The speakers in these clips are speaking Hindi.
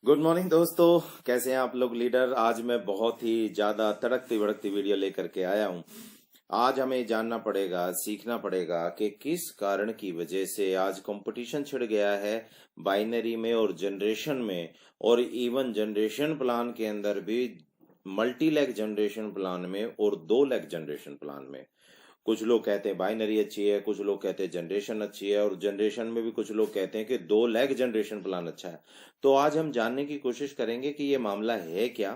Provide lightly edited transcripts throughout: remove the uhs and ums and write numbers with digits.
गुड मॉर्निंग दोस्तों। कैसे हैं आप लोग लीडर। आज मैं बहुत ही ज्यादा तड़कती भड़कती वीडियो लेकर के आया हूं। आज हमें जानना पड़ेगा, सीखना पड़ेगा कि किस कारण की वजह से आज कंपटीशन छिड़ गया है बाइनरी में और जनरेशन में, और इवन जनरेशन प्लान के अंदर भी, मल्टी लैग जनरेशन प्लान में और 2 लैग जनरेशन प्लान में। कुछ लोग कहते हैं बाइनरी अच्छी है, कुछ लोग कहते हैं जनरेशन अच्छी है, और जनरेशन में भी कुछ लोग कहते हैं कि 2 लैग जनरेशन प्लान अच्छा है। तो आज हम जानने की कोशिश करेंगे कि ये मामला है क्या,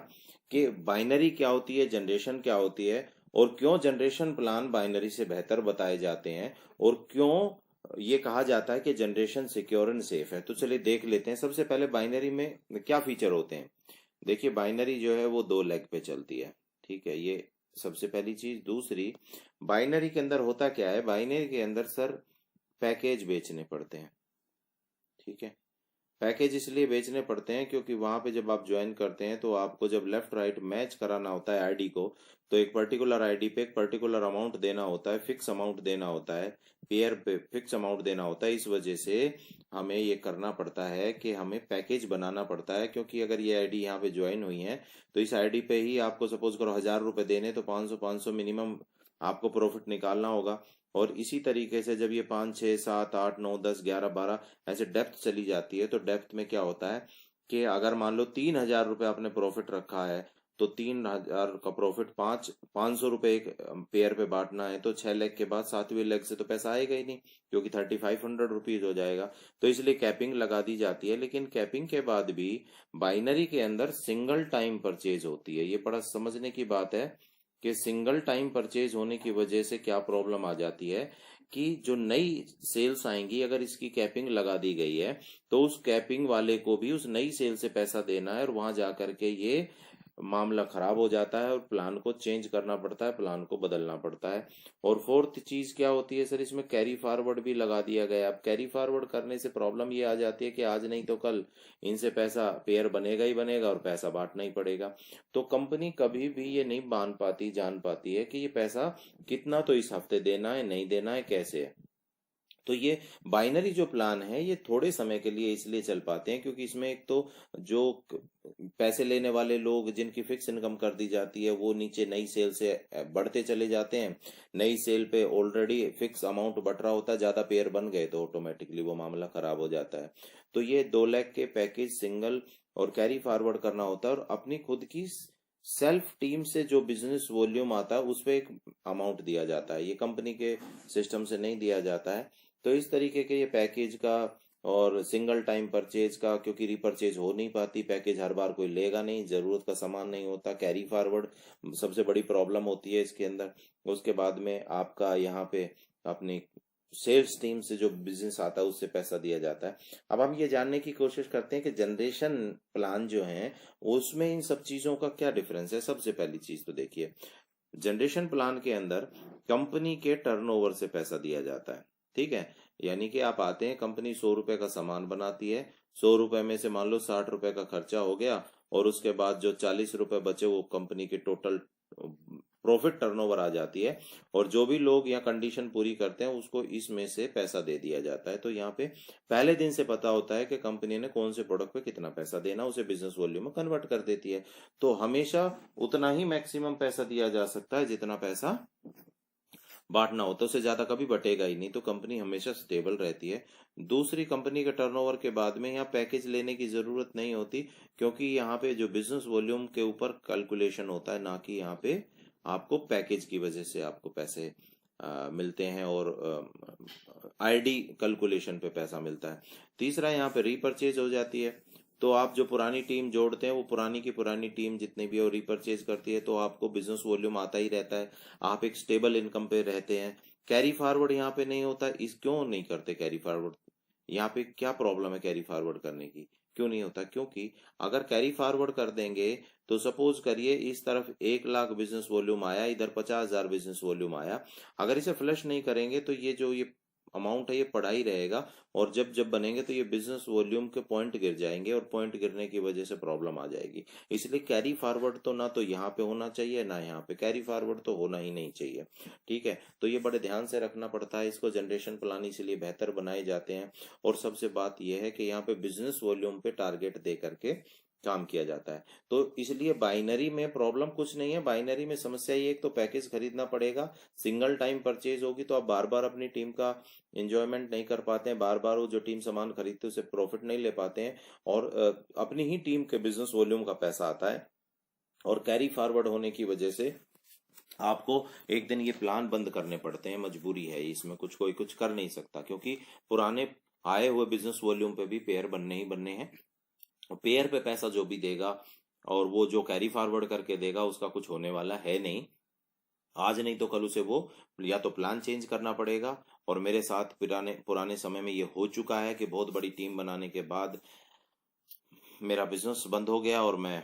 कि बाइनरी क्या होती है, जनरेशन क्या होती है, और क्यों जनरेशन प्लान बाइनरी से बेहतर बताए जाते हैं, और क्यों ये कहा जाता है कि जनरेशन सिक्योर एंड सेफ है। तो चलिए देख लेते हैं। सबसे पहले बाइनरी में क्या फीचर होते हैं। देखिए, बाइनरी जो है वो 2 लैग पे चलती है। ठीक है, ये सबसे पहली चीज। दूसरी, बाइनरी के अंदर होता क्या है, बाइनरी के अंदर सर पैकेज बेचने पड़ते हैं। ठीक है, पैकेज इसलिए बेचने पड़ते हैं क्योंकि वहां पे जब आप ज्वाइन करते हैं तो आपको जब लेफ्ट राइट मैच कराना होता है आईडी को, तो एक पर्टिकुलर आईडी पे एक पर्टिकुलर अमाउंट देना होता है, फिक्स अमाउंट देना होता है, पेयर पे फिक्स अमाउंट देना होता है। इस वजह से हमें ये करना पड़ता है कि हमें पैकेज बनाना पड़ता है, क्योंकि अगर ये आईडी यहाँ पे ज्वाइन हुई है तो इस आईडी पे ही आपको सपोज करो 1000 रुपए देने, तो 500 मिनिमम आपको प्रॉफिट निकालना होगा। और इसी तरीके से जब ये 5 6 7 8 9 10 11 12 ऐसे डेप्थ चली जाती है, तो डेप्थ में क्या होता है कि अगर मान लो 3000 रुपये आपने प्रॉफिट रखा है, तो 3000 का प्रॉफिट 500 रुपये एक पेयर पे बांटना है, तो 6 लेग के बाद 7वें लेग से तो पैसा आएगा ही नहीं, क्योंकि 3500 रुपीज हो जाएगा। तो इसलिए कैपिंग लगा दी जाती है। लेकिन कैपिंग के बाद भी बाइनरी के अंदर सिंगल टाइम परचेज होती है। ये बड़ा समझने की बात है कि सिंगल टाइम परचेज होने की वजह से क्या प्रॉब्लम आ जाती है कि जो नई सेल्स आएंगी, अगर इसकी कैपिंग लगा दी गई है तो उस कैपिंग वाले को भी उस नई सेल से पैसा देना है, और वहां जाकर के ये मामला खराब हो जाता है और प्लान को चेंज करना पड़ता है, प्लान को बदलना पड़ता है। और फोर्थ चीज क्या होती है सर, इसमें कैरी फॉरवर्ड भी लगा दिया गया है। अब कैरी फॉरवर्ड करने से प्रॉब्लम ये आ जाती है कि आज नहीं तो कल इनसे पैसा पेयर बनेगा ही बनेगा और पैसा बांटना ही पड़ेगा। तो कंपनी कभी भी ये नहीं जान पाती है कि ये पैसा कितना तो इस हफ्ते देना है, नहीं देना है, कैसे है। तो ये बाइनरी जो प्लान है ये थोड़े समय के लिए इसलिए चल पाते हैं क्योंकि इसमें एक तो जो पैसे लेने वाले लोग जिनकी फिक्स इनकम कर दी जाती है वो नीचे नई सेल से बढ़ते चले जाते हैं। नई सेल पे ऑलरेडी फिक्स अमाउंट बढ़ रहा होता है, ज्यादा पेयर बन गए तो ऑटोमेटिकली वो मामला खराब हो जाता है। तो ये 2 लाख के पैकेज सिंगल और कैरी फॉरवर्ड करना होता है, और अपनी खुद की सेल्फ टीम से जो बिजनेस वॉल्यूम आता है उस पर एक अमाउंट दिया जाता है, ये कंपनी के सिस्टम से नहीं दिया जाता है। तो इस तरीके के ये पैकेज का और सिंगल टाइम परचेज का, क्योंकि रिपर्चेज हो नहीं पाती, पैकेज हर बार कोई लेगा नहीं, जरूरत का सामान नहीं होता। कैरी फॉरवर्ड सबसे बड़ी प्रॉब्लम होती है इसके अंदर। उसके बाद में आपका यहाँ पे अपनी सेल्स टीम से जो बिजनेस आता है उससे पैसा दिया जाता है। अब हम ये जानने की कोशिश करते हैं कि जनरेशन प्लान जो है उसमें इन सब चीजों का क्या डिफरेंस है। सबसे पहली चीज तो देखिए, जनरेशन प्लान के अंदर कंपनी के टर्नओवर से पैसा दिया जाता है। ठीक है, यानी कि आप आते हैं, कंपनी 100 रुपए का सामान बनाती है, 100 रुपए में से मान लो 60 रुपए का खर्चा हो गया, और उसके बाद जो 40 रुपए बचे वो कंपनी के टोटल प्रॉफिट टर्नओवर आ जाती है, और जो भी लोग यहाँ कंडीशन पूरी करते हैं उसको इसमें से पैसा दे दिया जाता है। तो यहाँ पे पहले दिन से पता होता है कि कंपनी ने कौन से प्रोडक्ट पे कितना पैसा देना, उसे बिजनेस वॉल्यूम में कन्वर्ट कर देती है। तो हमेशा उतना ही मैक्सिमम पैसा दिया जा सकता है जितना पैसा बांटना हो, तो उससे ज्यादा कभी बटेगा ही नहीं। तो कंपनी हमेशा स्टेबल रहती है। दूसरी, कंपनी के टर्नओवर के बाद में यहाँ पैकेज लेने की जरूरत नहीं होती, क्योंकि यहाँ पे जो बिजनेस वॉल्यूम के ऊपर कैलकुलेशन होता है, ना कि यहाँ पे आपको पैकेज की वजह से आपको पैसे मिलते हैं, और आईडी कैलकुलेशन पे पैसा मिलता है। तीसरा, यहाँ पे रीपर्चेज हो जाती है, तो आप जो पुरानी टीम जोड़ते हैं वो पुरानी की पुरानी टीम जितनी भी है वो रीपर्चेज करती है, तो आपको बिजनेस वॉल्यूम आता ही रहता है, आप एक स्टेबल इनकम पे रहते हैं। कैरी फॉरवर्ड यहाँ पे नहीं होता। इस क्यों नहीं करते कैरी फॉरवर्ड, यहाँ पे क्या प्रॉब्लम है कैरी फॉरवर्ड करने की, क्यों नहीं होता? क्योंकि अगर कैरी फॉरवर्ड कर देंगे तो सपोज करिए इस तरफ 1 लाख बिजनेस वॉल्यूम आया, इधर 50,000 बिजनेस वॉल्यूम आया, अगर इसे फ्लश नहीं करेंगे तो ये जो ये अमाउंट है ये पड़ा ही रहेगा, और जब जब बनेंगे तो ये बिजनेस वॉल्यूम के पॉइंट गिर जाएंगे और पॉइंट गिरने की वजह से प्रॉब्लम आ जाएगी। इसलिए कैरी फॉरवर्ड तो ना तो यहाँ पे होना चाहिए ना यहाँ पे, कैरी फॉरवर्ड तो होना ही नहीं चाहिए। ठीक है, तो ये बड़े ध्यान से रखना पड़ता है इसको। जनरेशन प्लान इसलिए बेहतर बनाए जाते हैं। और सबसे बात यह है कि यहाँ पे बिजनेस वॉल्यूम पे टारगेट दे करके काम किया जाता है। तो इसलिए बाइनरी में प्रॉब्लम कुछ नहीं है। बाइनरी में समस्या ये, एक तो पैकेज खरीदना पड़ेगा, सिंगल टाइम परचेज होगी तो आप बार बार अपनी टीम का एंजॉयमेंट नहीं कर पाते हैं, बार बार वो जो टीम सामान खरीदते है उसे प्रॉफिट नहीं ले पाते हैं, और अपनी ही टीम के बिजनेस वॉल्यूम का पैसा आता है। और कैरी फॉरवर्ड होने की वजह से आपको एक दिन ये प्लान बंद करने पड़ते हैं, मजबूरी है, इसमें कुछ कोई कुछ कर नहीं सकता, क्योंकि पुराने आए हुए बिजनेस वॉल्यूम पे भी पेयर बनने ही बनने हैं। पेयर पे पैसा जो भी देगा और वो जो कैरी फॉरवर्ड करके देगा उसका कुछ होने वाला है नहीं। आज नहीं तो कल उसे वो या तो प्लान चेंज करना पड़ेगा। और मेरे साथ पुराने पुराने समय में ये हो चुका है कि बहुत बड़ी टीम बनाने के बाद मेरा बिजनेस बंद हो गया और मैं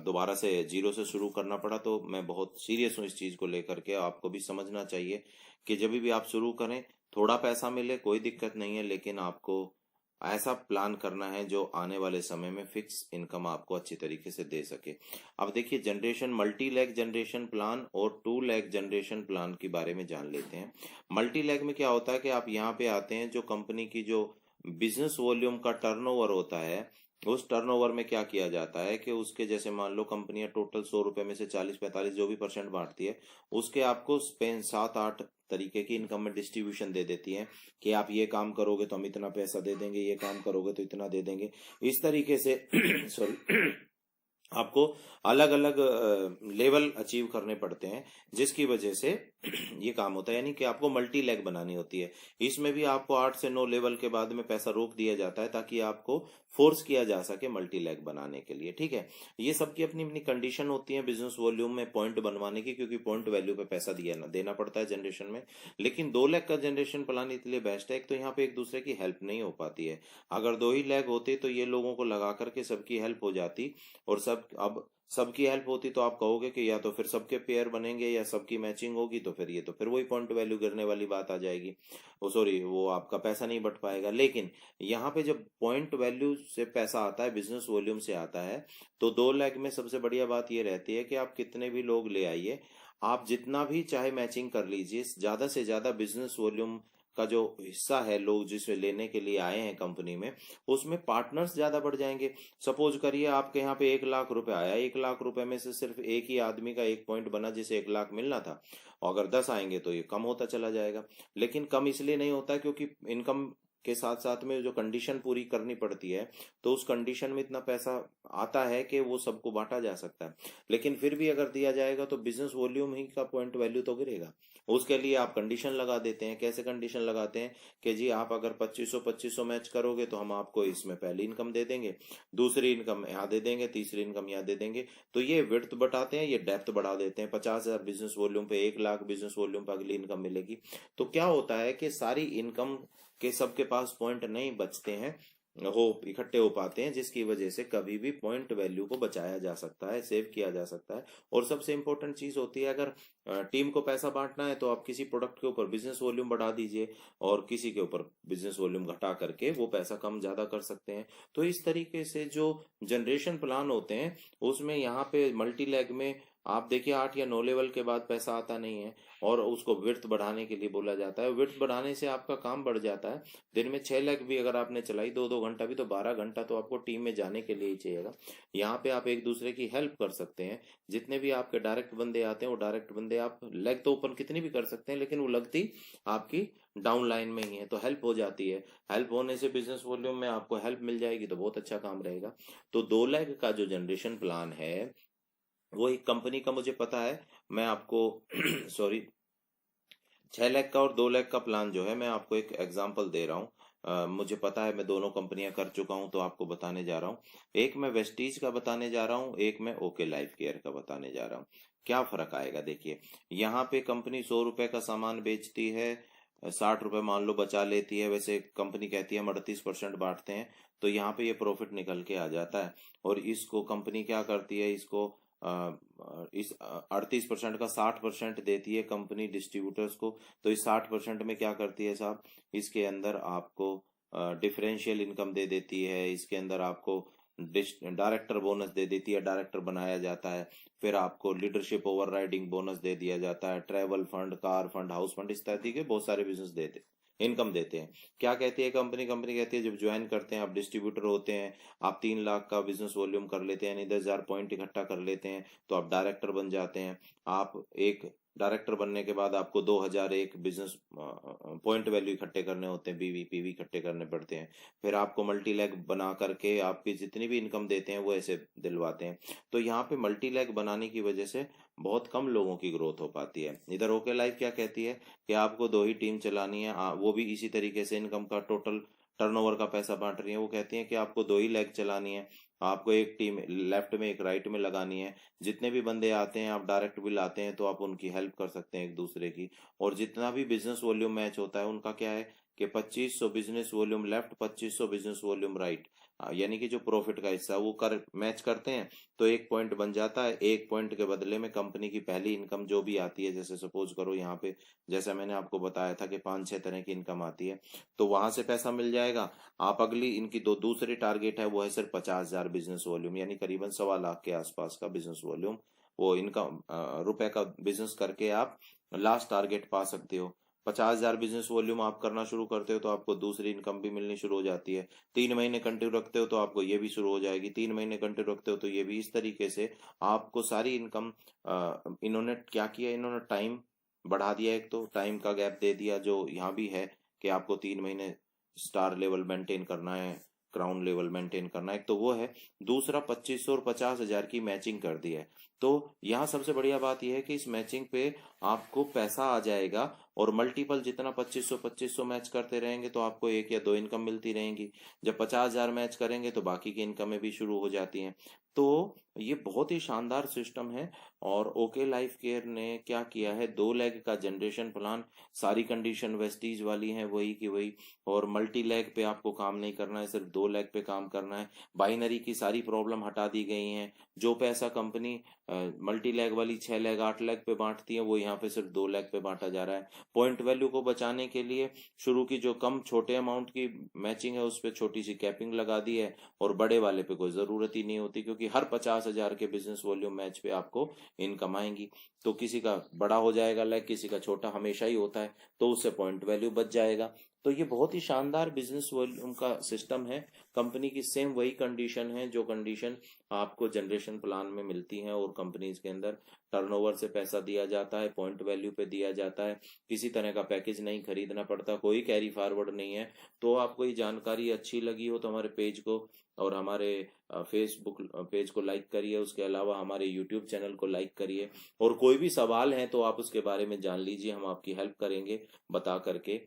दोबारा से जीरो से शुरू करना पड़ा। तो मैं बहुत सीरियस हूँ इस चीज़ को लेकर के। आपको भी समझना चाहिए कि जब भी आप शुरू करें, थोड़ा पैसा मिले कोई दिक्कत नहीं है, लेकिन आपको ऐसा प्लान करना है जो आने वाले समय में फिक्स इनकम आपको अच्छी तरीके से दे सके। अब देखिए, generation multi leg generation plan और 2 लेग जनरेशन प्लान के बारे में जान लेते हैं। मल्टी लेग में क्या होता है कि आप यहाँ पे आते हैं, जो कंपनी की जो बिजनेस वॉल्यूम का टर्नओवर होता है, उस टर्नओवर में क्या किया जाता है कि उसके जैसे मान लो कंपनियां टोटल 100 रुपए में से 40-45 जो भी परसेंट बांटती है, उसके आपको 7-8 तरीके की इनकम में डिस्ट्रीब्यूशन दे देती है कि आप ये काम करोगे तो हम इतना पैसा दे देंगे, ये काम करोगे तो इतना दे देंगे। इस तरीके से सॉरी आपको अलग अलग लेवल अचीव करने पड़ते हैं, जिसकी वजह से ये काम होता है। यानी कि आपको मल्टी लेग बनानी होती है। इसमें भी आपको 8 से 9 लेवल के बाद में पैसा रोक दिया जाता है ताकि आपको फोर्स किया जा सके मल्टी लेग बनाने के लिए। ठीक है, ये सबकी अपनी अपनी कंडीशन होती है बिजनेस वॉल्यूम में पॉइंट बनवाने की, क्योंकि पॉइंट वैल्यू पे पैसा देना पड़ता है जनरेशन में। लेकिन 2 लेग का जनरेशन प्लान इसलिए बेस्ट है, एक तो यहाँ पे एक दूसरे की हेल्प नहीं हो पाती है। अगर 2 ही लेग होते तो ये लोगों को लगा करके सबकी हेल्प हो जाती, और अब सबकी हेल्प होती तो आप कहोगे कि या तो फिर सबके पेयर बनेंगे या सबकी मैचिंग होगी, तो फिर ये तो फिर वही पॉइंट वैल्यू गिरने वाली बात आ जाएगी। वो सॉरी, वो आपका पैसा नहीं बट पाएगा। लेकिन यहाँ पे जब पॉइंट वैल्यू से पैसा आता है, बिजनेस वॉल्यूम से आता है, तो 2 लेग में सबसे बढ़िया बात ये रहती है कि आप कितने भी लोग ले आइए, आप जितना भी चाहे मैचिंग कर लीजिए, ज्यादा से ज्यादा बिजनेस वॉल्यूम का जो हिस्सा है लोग जिसमें लेने के लिए आए हैं कंपनी में, उसमें पार्टनर्स ज्यादा बढ़ जाएंगे। सपोज करिए आपके यहाँ पे 1 लाख रुपए आया, 1 लाख रुपए में से सिर्फ एक ही आदमी का एक पॉइंट बना जिसे 1 लाख मिलना था, और अगर 10 आएंगे तो ये कम होता चला जाएगा। लेकिन कम इसलिए नहीं होता क्योंकि इनकम के साथ साथ में जो कंडीशन पूरी करनी पड़ती है, तो उस कंडीशन में इतना पैसा आता है कि वो सबको बांटा जा सकता है। लेकिन फिर भी अगर दिया जाएगा तो बिजनेस वॉल्यूम ही का पॉइंट वैल्यू तो गिरेगा। उसके लिए आप कंडीशन लगा देते हैं। कैसे कंडीशन लगाते हैं कि जी आप अगर 2500 मैच करोगे तो हम आपको इसमें पहली इनकम दे देंगे, दूसरी इनकम यहाँ दे देंगे, तीसरी इनकम यहाँ दे देंगे। तो ये विड्थ बढ़ाते हैं, ये डेप्थ बढ़ा देते हैं। 50,000 बिजनेस वॉल्यूम पे 1 लाख बिजनेस वॉल्यूम पे अगली इनकम मिलेगी। तो क्या होता है कि सारी इनकम के सबके पास पॉइंट नहीं बचते हैं, हो इकट्ठे हो पाते हैं, जिसकी वजह से कभी भी पॉइंट वैल्यू को बचाया जा सकता है, सेव किया जा सकता है। और सबसे इंपॉर्टेंट चीज होती है, अगर टीम को पैसा बांटना है तो आप किसी प्रोडक्ट के ऊपर बिजनेस वॉल्यूम बढ़ा दीजिए और किसी के ऊपर बिजनेस वॉल्यूम घटा करके वो पैसा कम ज्यादा कर सकते हैं। तो इस तरीके से जो जनरेशन प्लान होते हैं उसमें यहाँ पे मल्टी लेग में आप देखिए 8 या 9 लेवल के बाद पैसा आता नहीं है, और उसको विड्थ बढ़ाने के लिए बोला जाता है। विड्थ बढ़ाने से आपका काम बढ़ जाता है। दिन में 6 लेग भी अगर आपने चलाई, 2-2 घंटा भी, तो 12 घंटा तो आपको टीम में जाने के लिए ही चाहिएगा। यहाँ पे आप एक दूसरे की हेल्प कर सकते हैं। जितने भी आपके डायरेक्ट बंदे आते हैं वो डायरेक्ट बंदे आप लेग तो ओपन कितनी भी कर सकते हैं, लेकिन वो लगती आपकी डाउन लाइन में ही है, तो हेल्प हो जाती है। हेल्प होने से बिजनेस वॉल्यूम में आपको हेल्प मिल जाएगी तो बहुत अच्छा काम रहेगा। तो 2 लेग का जो जनरेशन प्लान है वो एक कंपनी का मुझे पता है, मैं आपको सॉरी 6 लाख का और 2 लाख का प्लान जो है मैं आपको एक एग्जांपल दे रहा हूँ। मुझे पता है, मैं दोनों कंपनियां कर चुका हूं तो आपको बताने जा रहा हूँ। एक मैं वेस्टीज का बताने जा रहा हूँ, एक मैं ओके लाइफ केयर का बताने जा रहा हूँ। क्या फर्क आएगा देखिए, यहाँ पे कंपनी 100 रुपए का सामान बेचती है, 60 रुपए मान लो बचा लेती है। वैसे कंपनी कहती है हम 38% बांटते हैं, तो यहाँ पे ये प्रॉफिट निकल के आ जाता है। और इसको कंपनी क्या करती है, इसको इस 38% का 60% देती है कंपनी डिस्ट्रीब्यूटर्स को। तो इस 60% में क्या करती है साहब, इसके अंदर आपको डिफरेंशियल इनकम दे देती है, इसके अंदर आपको डायरेक्टर बोनस दे देती है, डायरेक्टर बनाया जाता है, फिर आपको लीडरशिप ओवरराइडिंग बोनस दे दिया जाता है, travel fund, car fund, house fund, इस तरह के बहुत सारे बिजनेस देते इनकम देते हैं। क्या कहती है कंपनी? कंपनी कहती है जब ज्वाइन करते हैं आप डिस्ट्रीब्यूटर होते हैं, आप 3 लाख का बिजनेस वॉल्यूम कर लेते हैं, यानी 10,000 पॉइंट इकट्ठा कर लेते हैं, तो आप डायरेक्टर बन जाते हैं। आप एक डायरेक्टर बनने के बाद आपको 2001 बिजनेस पॉइंट वैल्यू इकट्ठे करने होते हैं, बीवी पीवी इकट्ठे करने पड़ते हैं। फिर आपको मल्टी लैग बना करके आपकी जितनी भी इनकम देते हैं वो ऐसे दिलवाते हैं। तो यहाँ पे मल्टी लैग बनाने की वजह से बहुत कम लोगों की ग्रोथ हो पाती है। इधर ओके लाइफ क्या कहती है कि आपको 2 ही टीम चलानी है, वो भी इसी तरीके से इनकम का टोटल टर्नओवर का पैसा बांट रही है। वो कहती है कि आपको 2 ही लेग चलानी है, आपको एक टीम लेफ्ट में एक राइट में लगानी है। जितने भी बंदे आते हैं आप डायरेक्ट भी लाते हैं तो आप उनकी हेल्प कर सकते हैं एक दूसरे की। और जितना भी बिजनेस वॉल्यूम मैच होता है उनका क्या है कि 2500 business volume left, 2500 business volume right, यानी कि जो प्रॉफिट का हिस्सा वो कर मैच करते हैं तो 1 पॉइंट बन जाता है। 1 पॉइंट के बदले में कंपनी की पहली इनकम जो भी आती है, जैसे सपोज करो यहाँ पे जैसा मैंने आपको बताया था कि 5-6 तरह की इनकम आती है, तो वहां से पैसा मिल जाएगा। आप अगली इनकी दूसरी टारगेट है वो है सिर्फ 50,000 बिजनेस वॉल्यूम, यानी करीबन 1.25 लाख के आसपास का बिजनेस वॉल्यूम, वो इनकम रुपए का बिजनेस करके आप लास्ट टारगेट पा सकते हो। 50,000 बिजनेस वॉल्यूम आप करना शुरू करते हो तो आपको दूसरी इनकम भी मिलनी शुरू हो जाती है। 3 महीने कंटिन्यू रखते हो तो आपको ये भी शुरू हो जाएगी, 3 महीने कंटिन्यू रखते हो तो ये भी। इस तरीके से आपको सारी इनकम, इन्होंने क्या किया, इन्होंने टाइम बढ़ा दिया, एक तो टाइम का गैप दे दिया जो यहाँ भी है कि आपको 3 महीने स्टार लेवल मेंटेन करना है, क्राउन लेवल मेंटेन करना है, एक तो वो है। दूसरा 2500 और 50,000 की मैचिंग कर दी है। तो यहाँ सबसे बढ़िया बात यह है कि इस मैचिंग पे आपको पैसा आ जाएगा, और मल्टीपल जितना 2500 मैच करते रहेंगे तो आपको 1 या 2 इनकम मिलती रहेंगी। जब 50,000 मैच करेंगे तो बाकी की इनकमें भी शुरू हो जाती हैं। तो ये बहुत ही शानदार सिस्टम है। और ओके लाइफ केयर ने क्या किया है, 2 लेग का जनरेशन प्लान, सारी कंडीशन वेस्टीज वाली हैं वही की वही, और मल्टी लेग पे आपको काम नहीं करना है, सिर्फ 2 लेग पे काम करना है। बाइनरी की सारी प्रॉब्लम हटा दी गई हैं। जो पैसा कंपनी मल्टी लेग वाली 6 लेग 8 लेग पे बांटती है वो यहाँ पे सिर्फ 2 लेग पे बांटा जा रहा है। पॉइंट वैल्यू को बचाने के लिए शुरू की जो कम छोटे अमाउंट की मैचिंग है उस पर छोटी सी कैपिंग लगा दी है, और बड़े वाले पे कोई जरूरत ही नहीं होती, क्योंकि हर 50,000 के बिजनेस वॉल्यूम मैच पे आपको इनकम आएंगी। तो किसी का बड़ा हो जाएगा लेग, किसी का छोटा हमेशा ही होता है, तो उससे पॉइंट वैल्यू बच जाएगा। तो ये बहुत ही शानदार बिजनेस वॉल्यूम का सिस्टम है। कंपनी की सेम वही कंडीशन है जो कंडीशन आपको जनरेशन प्लान में मिलती है, और कंपनीज के अंदर टर्नओवर से पैसा दिया जाता है, पॉइंट वैल्यू पे दिया जाता है, किसी तरह का पैकेज नहीं खरीदना पड़ता, कोई कैरी फॉरवर्ड नहीं है। तो आपको ये जानकारी अच्छी लगी हो तो हमारे पेज को और हमारे फेसबुक पेज को लाइक करिए, उसके अलावा हमारे यूट्यूब चैनल को लाइक करिए, और कोई भी सवाल है तो आप उसके बारे में जान लीजिए, हम आपकी हेल्प करेंगे बता करके।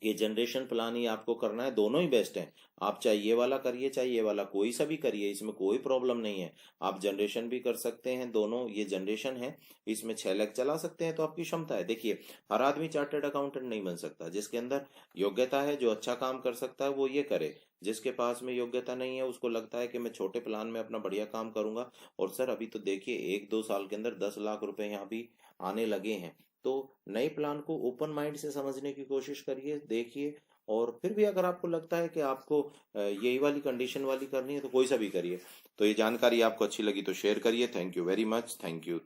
ये जनरेशन प्लान ही आपको करना है, दोनों ही बेस्ट है। आप चाहे ये वाला करिए चाहे ये वाला, कोई सा भी करिए, इसमें कोई प्रॉब्लम नहीं है। आप जनरेशन भी कर सकते हैं, दोनों ये जनरेशन है, इसमें 6 लाख चला सकते हैं, तो आपकी क्षमता है। देखिए हर आदमी चार्टर्ड अकाउंटेंट नहीं बन सकता, जिसके अंदर योग्यता है, जो अच्छा काम कर सकता है वो ये करे। जिसके पास में योग्यता नहीं है उसको लगता है कि मैं छोटे प्लान में अपना बढ़िया काम करूंगा। और सर अभी तो देखिए 1-2 साल के अंदर 10 लाख रुपए यहाँ भी आने लगे हैं। तो नए प्लान को ओपन माइंड से समझने की कोशिश करिए, देखिए। और फिर भी अगर आपको लगता है कि आपको यही वाली कंडीशन वाली करनी है तो कोई सा भी करिए। तो ये जानकारी आपको अच्छी लगी तो शेयर करिए। Thank you very much. Thank you.